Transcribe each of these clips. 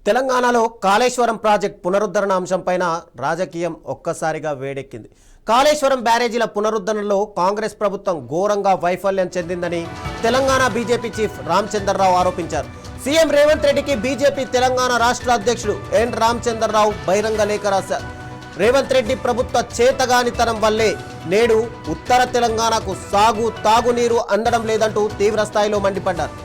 తెలంగాణలో కాళేశ్వరం ప్రాజెక్ట్ పునరుద్ధరణ అంశంపైన రాజకీయం ఒక్కసారిగా వేడెక్కింది. కాళేశ్వరం బ్యారేజీల పునరుద్ధరణలో కాంగ్రెస్ ప్రభుత్వం ఘోరంగా వైఫల్యం చెందిందని తెలంగాణ బీజేపీ చీఫ్ రామచంద్రరావు ఆరోపించారు. సీఎం రేవంత్ రెడ్డికి బీజేపీ తెలంగాణ రాష్ట్ర అధ్యక్షుడు ఎన్ రామచంద్రరావు బహిరంగ లేఖ రాశారు. రేవంత్ రెడ్డి ప్రభుత్వ చేతగానితనం వల్లే నేడు ఉత్తర తెలంగాణకు తాగునీరు అందడం లేదంటూ తీవ్ర స్థాయిలో మండిపడ్డారు.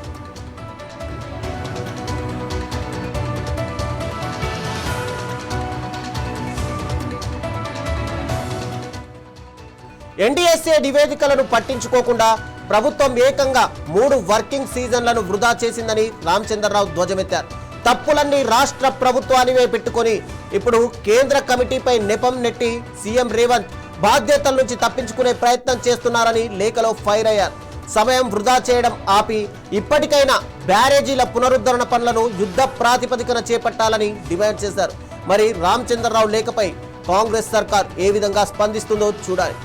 ఎన్డీఎస్ఏ నివేదికలను పట్టించుకోకుండా ప్రభుత్వం ఏకంగా 3 వర్కింగ్ సీజన్లను వృధా చేసిందని రామచంద్రరావు ధ్వజమెత్తారు. తప్పులన్నీ రాష్ట్ర ప్రభుత్వానివే పెట్టుకొని ఇప్పుడు కేంద్ర కమిటీపై నెపం నెట్టి సీఎం రేవంత్ బాధ్యతల నుంచి తప్పించుకునే ప్రయత్నం చేస్తున్నారని లేఖలో ఫైర్ అయ్యారు. సమయం వృధా చేయడం ఆపి ఇప్పటికైనా బ్యారేజీల పునరుద్ధరణ పనులను యుద్ధ ప్రాతిపదికన చేపట్టాలని డిమాండ్ చేశారు. మరి రామచంద్రరావు లేఖపై కాంగ్రెస్ సర్కార్ ఏ విధంగా స్పందిస్తుందో చూడాలి.